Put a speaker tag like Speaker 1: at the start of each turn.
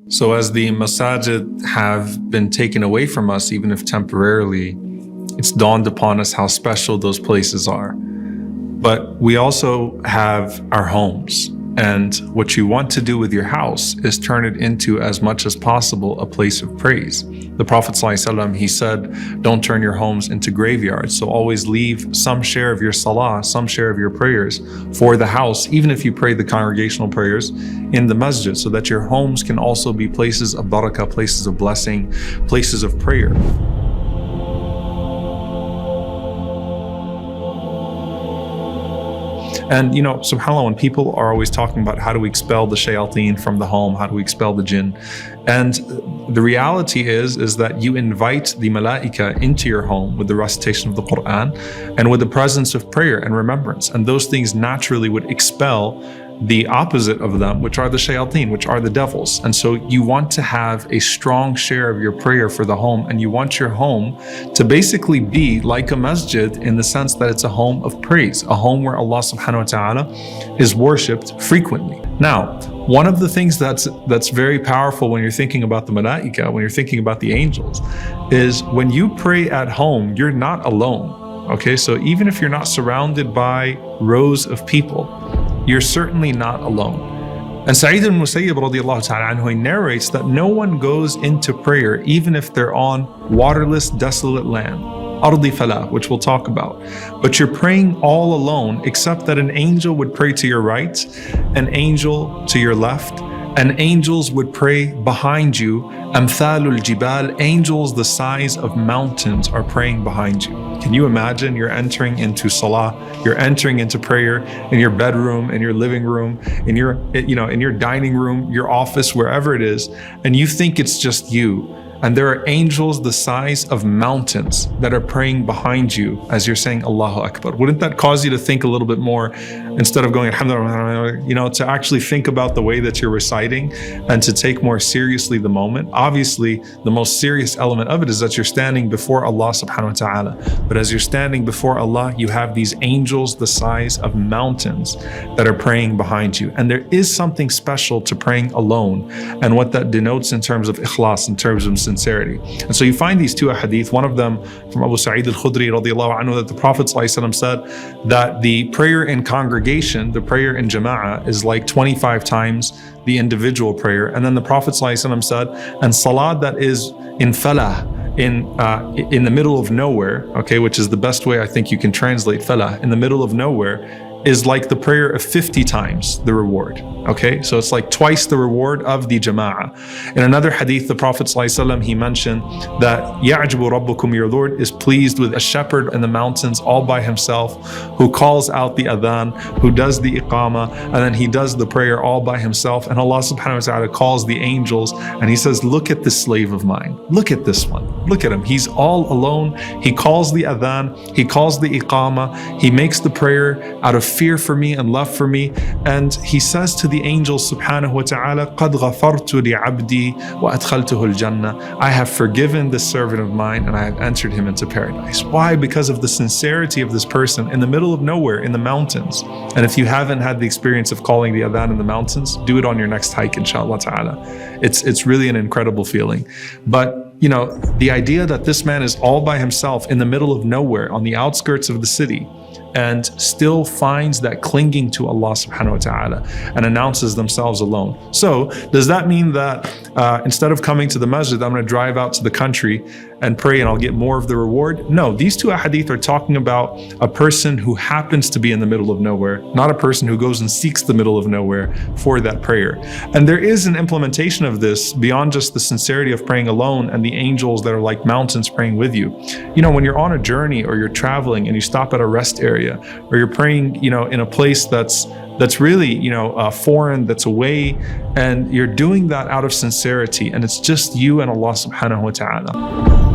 Speaker 1: So as the masajid have been taken away from us, even if temporarily, it's dawned upon us how special those places are. But we also have our homes. And what you want to do with your house is turn it into, as much as possible, a place of praise. The Prophet ﷺ, he said, don't turn your homes into graveyards. So always leave some share of your salah, some share of your prayers for the house, even if you pray the congregational prayers in the masjid, so that your homes can also be places of barakah, places of blessing, places of prayer. And subhanAllah, when people are always talking about how do we expel the shayateen from the home, how do we expel the jinn? And the reality is that you invite the malaika into your home with the recitation of the Quran and with the presence of prayer and remembrance. And those things naturally would expel the opposite of them, which are the shayateen, which are the devils. And so you want to have a strong share of your prayer for the home, and you want your home to basically be like a masjid in the sense that it's a home of praise, a home where Allah subhanahu wa ta'ala is worshipped frequently. Now, one of the things that's very powerful when you're thinking about the malaika, when you're thinking about the angels, is when you pray at home, you're not alone. Okay, so even if you're not surrounded by rows of people, you're certainly not alone. And Sa'id al-Musayyib radiallahu ta'ala anhu, he narrates that no one goes into prayer even if they're on waterless, desolate land, ardi falah, which we'll talk about. But you're praying all alone, except that an angel would pray to your right, an angel to your left, and angels would pray behind you. Amthalul jibal, angels the size of mountains are praying behind you. Can you imagine you're entering into salah, you're entering into prayer in your bedroom, in your living room, in your dining room, your office, wherever it is, and you think it's just you. And there are angels the size of mountains that are praying behind you as you're saying Allahu Akbar. Wouldn't that cause you to think a little bit more, instead of going alhamdulillah, to actually think about the way that you're reciting and to take more seriously the moment? Obviously, the most serious element of it is that you're standing before Allah subhanahu wa ta'ala. But as you're standing before Allah, you have these angels the size of mountains that are praying behind you. And there is something special to praying alone, and what that denotes in terms of ikhlas, in terms of sincerity. And so you find these two hadith, one of them from Abu Sa'id al-Khudri radiallahu anhu, that the Prophet ﷺ said that the prayer in congregation, the prayer in jama'ah, is like 25 times the individual prayer. And then the Prophet ﷺ said, and salat that is in falah, in the middle of nowhere, okay, which is the best way I think you can translate falah, in the middle of nowhere, is like the prayer of 50 times the reward. Okay, so it's like twice the reward of the jama'ah. In another hadith, the Prophet ﷺ, he mentioned that يَعْجِبُ رَبُّكُمْ, your Lord is pleased with a shepherd in the mountains all by himself, who calls out the adhan, who does the iqama, and then he does the prayer all by himself. And Allah subhanahu wa ta'ala calls the angels and he says, look at this slave of mine. Look at this one. Look at him. He's all alone. He calls the adhan, he calls the iqama, he makes the prayer out of fear for me and love for me. And he says to the angels subhanahu wa ta'ala, قَدْ غَفَرْتُ لِعَبْدِي وَأَدْخَلْتُهُ الْجَنَّةِ, I have forgiven this servant of mine and I have entered him into paradise. Why? Because of the sincerity of this person in the middle of nowhere, in the mountains. And if you haven't had the experience of calling the adhan in the mountains, do it on your next hike, inshallah ta'ala. It's really an incredible feeling. But the idea that this man is all by himself in the middle of nowhere, on the outskirts of the city, and still finds that clinging to Allah subhanahu wa ta'ala and announces themselves alone. So does that mean that instead of coming to the masjid, I'm going to drive out to the country and pray and I'll get more of the reward? No, these two hadith are talking about a person who happens to be in the middle of nowhere, not a person who goes and seeks the middle of nowhere for that prayer. And there is an implementation of this beyond just the sincerity of praying alone and the angels that are like mountains praying with you. When you're on a journey or you're traveling and you stop at a rest area, or you're praying, in a place that's really, foreign, that's away, and you're doing that out of sincerity, and it's just you and Allah subhanahu wa ta'ala.